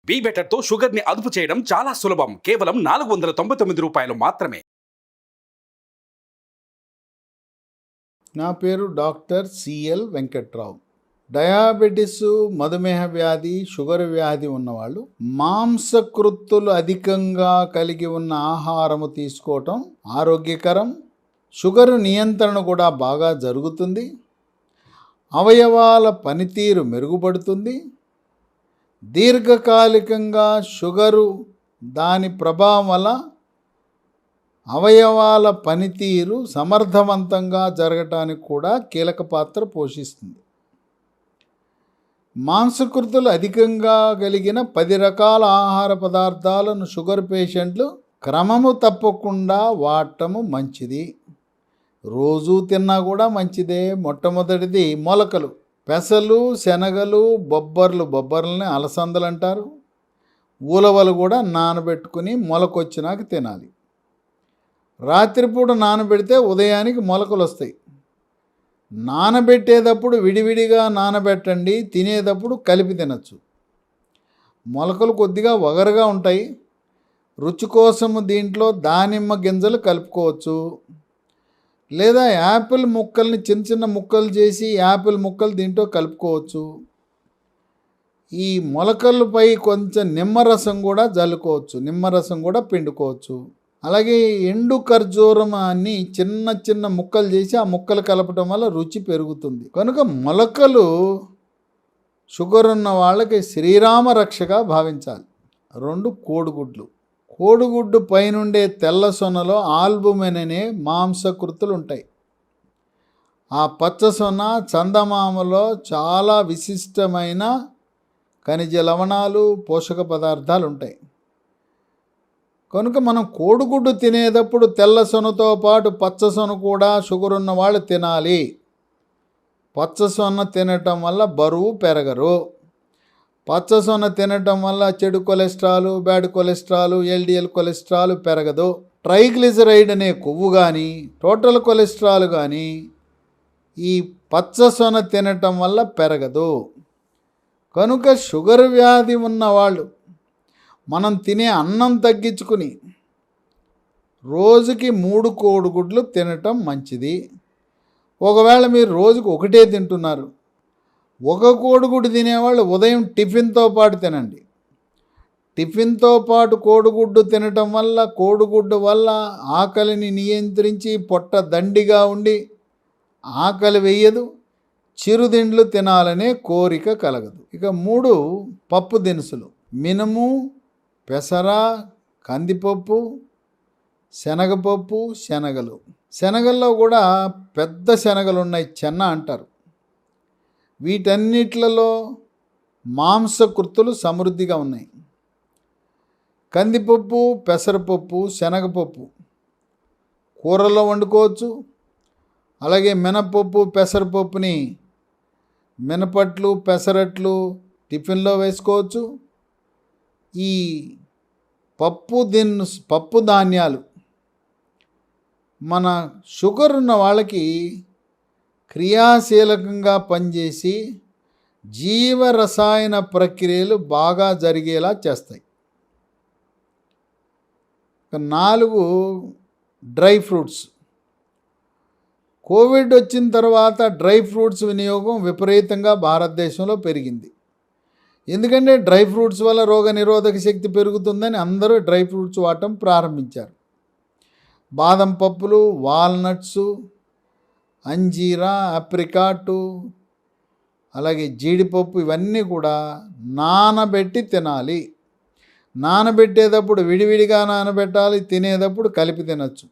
Be better తో sugar ని అదుపు చేయడం చాలా సులభం. కేవలం 499 రూపాయలు మాత్రమే. నా పేరు డాక్టర్ సిఎల్ వెంకట్రావు. డయాబెటిస్, మధుమేహ వ్యాధి, షుగర్ వ్యాధి ఉన్నవాళ్ళు మాంసకృత్తులు అధికంగా కలిగి ఉన్న ఆహారము తీసుకోవటం ఆరోగ్యకరం. షుగరు నియంత్రణ కూడా బాగా జరుగుతుంది. అవయవాల పనితీరు మెరుగుపడుతుంది. దీర్ఘకాలికంగా షుగరు దాని ప్రభావం వల్ల అవయవాల పనితీరు సమర్థవంతంగా జరగటానికి కూడా కీలక పాత్ర పోషిస్తుంది. మాంసకృతులు అధికంగా కలిగిన 10 రకాల ఆహార పదార్థాలను షుగర్ పేషెంట్లు క్రమము తప్పకుండా వాడటము మంచిది. రోజు తిన్నా కూడా మంచిదే. మొట్టమొదటిది మొలకలు. పెసలు, శనగలు, బొబ్బర్లని అలసందలు అంటారు. ఉలవలు కూడా నానబెట్టుకుని మొలకొచ్చినాక తినాలి. రాత్రిపూట నానబెడితే ఉదయానికి మొలకలు వస్తాయి. నానబెట్టేటప్పుడు విడివిడిగా నానబెట్టండి, తినేటప్పుడు కలిపి తినచ్చు. మొలకలు కొద్దిగా వగరుగా ఉంటాయి. రుచి కోసము దీంట్లో దానిమ్మ గింజలు కలుపుకోవచ్చు. లేదా యాపిల్ ముక్కల్ని చిన్న చిన్న ముక్కలు చేసి యాపిల్ ముక్కలు దీంట్లో కలుపుకోవచ్చు. ఈ మొలకలపై కొంచెం నిమ్మరసం కూడా జల్లుకోవచ్చు, నిమ్మరసం కూడా పిండుకోవచ్చు. అలాగే ఎండు ఖర్జూరాన్ని చిన్న చిన్న ముక్కలు చేసి ఆ ముక్కలు కలపటం వల్ల రుచి పెరుగుతుంది. కనుక మొలకలు షుగర్ ఉన్న వాళ్ళకి శ్రీరామ రక్షగా భావించాలి. 2 కోడిగుడ్లు. కోడిగుడ్డు పైనుండే తెల్ల సొనలో ఆల్బుమిన్ అనే మాంసకృతులు ఉంటాయి. ఆ పచ్చ సొన చందమామలో చాలా విశిష్టమైన ఖనిజ లవణాలు, పోషక పదార్థాలు ఉంటాయి. కనుక మనం కోడిగుడ్డు తినేటప్పుడు తెల్ల సొనతో పాటు పచ్చ సొన కూడా షుగర్ ఉన్న వాళ్ళు తినాలి. పచ్చ సొన తినటం వల్ల బరువు పెరగరు. పచ్చ సొన తినటం వల్ల చెడు cholesterol, bad cholesterol, LDL cholesterol పెరగదు. ట్రైగ్లిజరైడ్ అనే కొవ్వు కానీ, టోటల్ కొలెస్ట్రాల్ కానీ ఈ పచ్చ సొన తినటం వల్ల పెరగదు. కనుక షుగర్ వ్యాధి ఉన్నవాళ్ళు మనం తినే అన్నం తగ్గించుకుని రోజుకి 3 కోడిగుడ్లు తినటం మంచిది. ఒకవేళ మీరు రోజుకి ఒకటే తింటున్నారు, 1 కోడిగుడ్డు తినేవాళ్ళు ఉదయం టిఫిన్తో పాటు తినండి. టిఫిన్తో పాటు కోడిగుడ్డు తినటం వల్ల కోడిగుడ్డు వల్ల ఆకలిని నియంత్రించి పొట్ట దండిగా ఉండి ఆకలి వేయదు, చిరుతిండ్లు తినాలనే కోరిక కలగదు. ఇక 3 పప్పు దినుసులు. మినుము, పెసర, కందిపప్పు, శనగపప్పు, శనగలు. శనగల్లో కూడా పెద్ద శనగలు ఉన్నాయి, చెన్న అంటారు. వీటన్నిట్లలో మాంసకృతులు సమృద్ధిగా ఉన్నాయి. కందిపప్పు, పెసరపప్పు, శనగపప్పు కూరలో వండుకోవచ్చు. అలాగే మినపప్పు, పెసరపప్పుని మినపట్లు, పెసరట్లు టిఫిన్లో వేసుకోవచ్చు. ఈ పప్పు ధాన్యాలు మన షుగర్ ఉన్న వాళ్ళకి క్రియాశీలకంగా పనిచేసి జీవరసాయన ప్రక్రియలు బాగా జరిగేలా చేస్తాయి. 4 డ్రై ఫ్రూట్స్. కోవిడ్ వచ్చిన తర్వాత డ్రై ఫ్రూట్స్ వినియోగం విపరీతంగా భారతదేశంలో పెరిగింది. ఎందుకంటే డ్రై ఫ్రూట్స్ వల్ల రోగ నిరోధక శక్తి పెరుగుతుందని అందరూ డ్రై ఫ్రూట్స్ వాడటం ప్రారంభించారు. బాదం పప్పులు, వాల్నట్స్, అంజీరా, అప్రికాటు, అలాగే జీడిపప్పు ఇవన్నీ కూడా నానబెట్టి తినాలి. నానబెట్టేటప్పుడు విడివిడిగా నానబెట్టాలి, తినేటప్పుడు కలిపి తినచ్చు.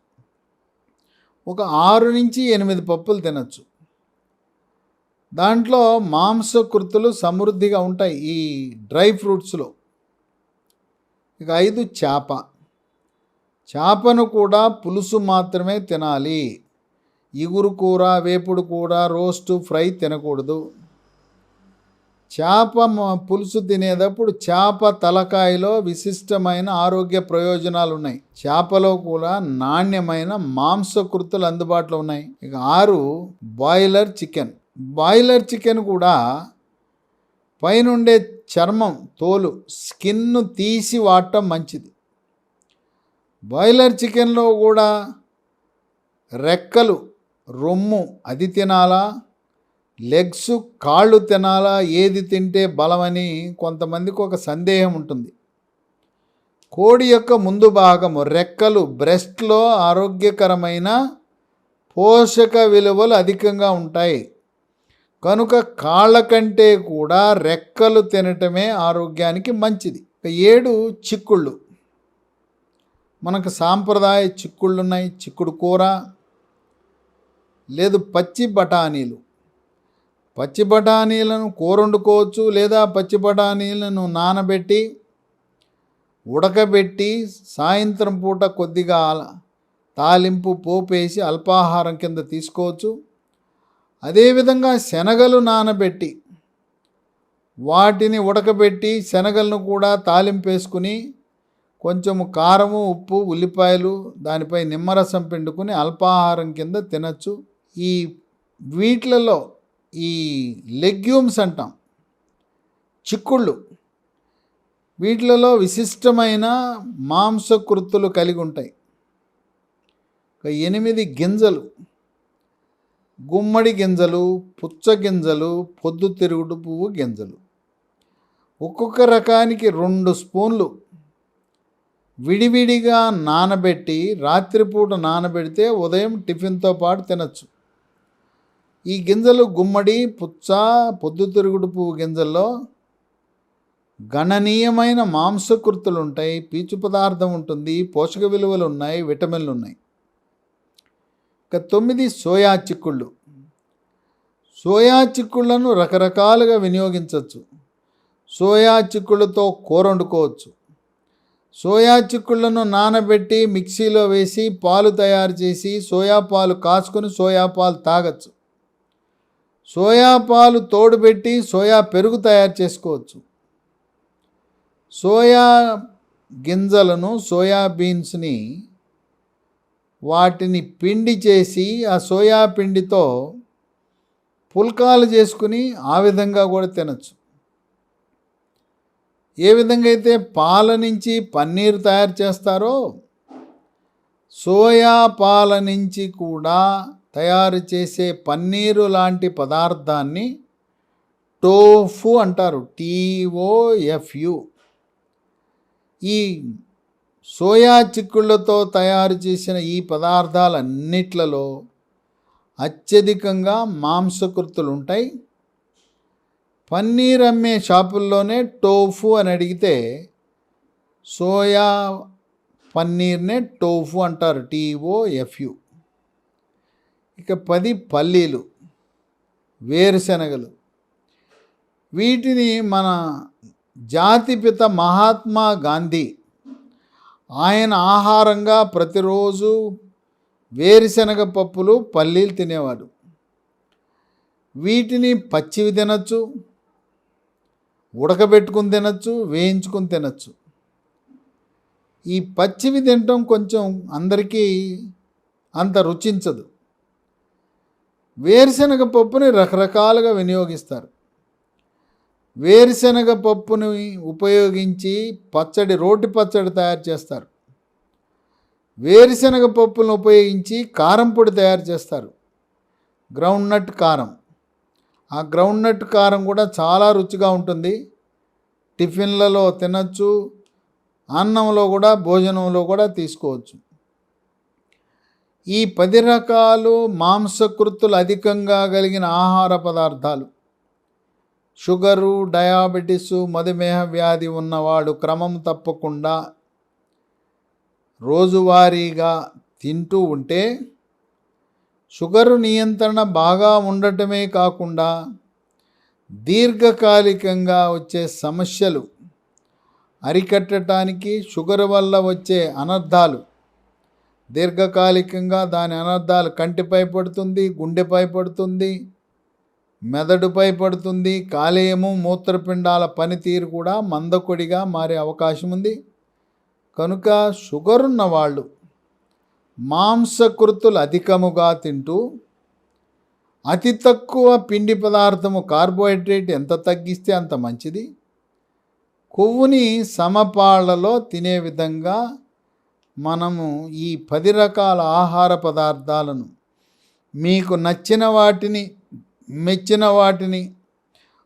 ఒక 6 నుంచి 8 పప్పులు తినచ్చు. దాంట్లో మాంసకృతులు సమృద్ధిగా ఉంటాయి ఈ డ్రై ఫ్రూట్స్లో. ఇక 5 చేప. చేపను కూడా పులుసు మాత్రమే తినాలి. ఇగురు కూర, వేపుడు కూర, రోస్టు, ఫ్రై తినకూడదు. చేప పులుసు తినేటప్పుడు చేప తలకాయలో విశిష్టమైన ఆరోగ్య ప్రయోజనాలు ఉన్నాయి. చేపలో కూడా నాణ్యమైన మాంసకృతులు అందుబాటులో ఉన్నాయి. ఇక 6 బాయిలర్ చికెన్. బాయిలర్ చికెన్ కూడా పైనుండే చర్మం తోలు స్కిన్ను తీసి వాడటం మంచిది. బాయిలర్ చికెన్లో కూడా రెక్కలు, రొమ్ము అది తినాలా, లెగ్స్ కాళ్ళు తినాలా, ఏది తింటే బలమని కొంతమందికి ఒక సందేహం ఉంటుంది. కోడి యొక్క ముందు భాగము రెక్కలు బ్రెస్ట్లో ఆరోగ్యకరమైన పోషక విలువలు అధికంగా ఉంటాయి. కనుక కాళ్ళ కంటే కూడా రెక్కలు తినటమే ఆరోగ్యానికి మంచిది. 7 చిక్కుళ్ళు. మనకు సాంప్రదాయ చిక్కుళ్ళు ఉన్నాయి. చిక్కుడు కూర, లేదు పచ్చి బఠానీలు. పచ్చి బఠానీలను కూర వండుకోవచ్చు, లేదా పచ్చి బఠానీలను నానబెట్టి ఉడకబెట్టి సాయంత్రం పూట కొద్దిగా తాలింపు పోపేసి అల్పాహారం కింద తీసుకోవచ్చు. అదేవిధంగా శనగలు నానబెట్టి వాటిని ఉడకబెట్టి శనగలను కూడా తాలింపు వేసుకుని కొంచెము కారము, ఉప్పు, ఉల్లిపాయలు దానిపై నిమ్మరసం పిండుకుని అల్పాహారం కింద తినచ్చు. ఈ వీటిలలో ఈ లెగ్యూమ్స్ అంటాం, చిక్కుళ్ళు, వీటిలలో విశిష్టమైన మాంసకృతులు కలిగి ఉంటాయి. 8 గింజలు: గుమ్మడి గింజలు, పుచ్చ గింజలు, పొద్దుతిరుగుడు పువ్వు గింజలు. ఒక్కొక్క రకానికి 2 స్పూన్లు విడివిడిగా నానబెట్టి రాత్రిపూట నానబెడితే ఉదయం టిఫిన్తో పాటు తినచ్చు. ఈ గింజలు గుమ్మడి, పుచ్చ, పొద్దుతిరుగుడు పువ్వు గింజల్లో గణనీయమైన మాంసకృతులు ఉంటాయి, పీచు పదార్థం ఉంటుంది, పోషక విలువలు ఉన్నాయి, విటమిన్లు ఉన్నాయి. 9 సోయా చిక్కుళ్ళు. సోయా చిక్కుళ్లను రకరకాలుగా వినియోగించవచ్చు. సోయా చిక్కుళ్ళతో కూర వండుకోవచ్చు. సోయా చిక్కుళ్లను నానబెట్టి మిక్సీలో వేసి పాలు తయారు చేసి సోయా పాలు కాచుకొని సోయా పాలు తాగచ్చు. సోయా పాలు తోడుపెట్టి సోయా పెరుగు తయారు చేసుకోవచ్చు. సోయా గింజలను, సోయా బీన్స్ని వాటిని పిండి చేసి ఆ సోయా పిండితో పుల్కాలు చేసుకుని ఆ విధంగా కూడా తినచ్చు. ఏ విధంగా అయితే పాల నుంచి పన్నీరు తయారు చేస్తారో సోయా పాల నుంచి కూడా తయారు చేసే పన్నీరు లాంటి పదార్థాన్ని టోఫు అంటారు, TOFU. ఈ సోయా చిక్కుళ్ళతో తయారు చేసిన ఈ పదార్థాలన్నిట్లలో అత్యధికంగా మాంసకృతులు ఉంటాయి. పన్నీర్ అమ్మే షాపుల్లోనే టోఫు అని అడిగితే సోయా పన్నీర్నే టోఫు అంటారు, TOFU. ఇక 10 పల్లీలు, వేరుశనగలు. వీటిని మన జాతిపిత మహాత్మా గాంధీ ఆయన ఆహారంగా ప్రతిరోజు వేరుశనగ పప్పులు, పల్లీలు తినేవాడు. వీటిని పచ్చివి తినచ్చు, ఉడకబెట్టుకుని తినచ్చు, వేయించుకుని తినచ్చు. ఈ పచ్చివి తినటం కొంచెం అందరికీ అంత రుచించదు. వేరుశనగ పప్పుని రకరకాలుగా వినియోగిస్తారు. వేరుశనగ పప్పుని ఉపయోగించి రోటి పచ్చడి తయారు చేస్తారు. వేరుశనగ పప్పులను ఉపయోగించి కారం పొడి తయారు చేస్తారు, గ్రౌండ్నట్ కారం. ఆ గ్రౌండ్నట్ కారం కూడా చాలా రుచిగా ఉంటుంది. టిఫిన్లలో తినచ్చు, అన్నంలో కూడా, భోజనంలో కూడా తీసుకోవచ్చు. ఈ 10 రకాలు మాంసకృతులు అధికంగా కలిగిన ఆహార పదార్థాలు. షుగరు, డయాబెటీసు, మధుమేహ వ్యాధి ఉన్నవాడు క్రమం తప్పకుండా రోజువారీగా తింటూ ఉంటే షుగరు నియంత్రణ బాగా ఉండటమే కాకుండా దీర్ఘకాలికంగా వచ్చే సమస్యలు అరికట్టడానికి, షుగర్ వల్ల వచ్చే అనర్థాలు దీర్ఘకాలికంగా దాని అనర్థాలు కంటిపై పడుతుంది, గుండెపై పడుతుంది, మెదడుపై పడుతుంది, కాలేయము, మూత్రపిండాల పనితీరు కూడా మందకొడిగా మారే అవకాశం ఉంది. కనుక షుగర్ ఉన్నవాళ్ళు మాంసకృతులు అధికముగా తింటూ అతి తక్కువ పిండి పదార్థము కార్బోహైడ్రేట్ ఎంత తగ్గిస్తే అంత మంచిది. కొవ్వుని సమపాళ్లలో తినే విధంగా మనము ఈ 10 రకాల ఆహార పదార్థాలను మీకు నచ్చిన వాటిని, మెచ్చిన వాటిని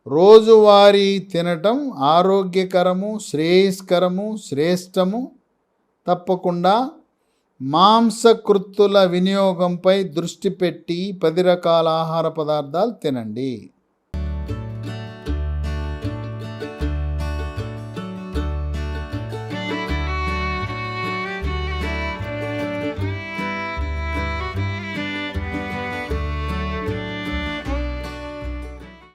రోజువారీ తినటం ఆరోగ్యకరము, శ్రేయస్కరము, శ్రేష్టము. తప్పకుండా మాంసకృత్తుల వినియోగంపై దృష్టి పెట్టి 10 రకాల ఆహార పదార్థాలు తినండి.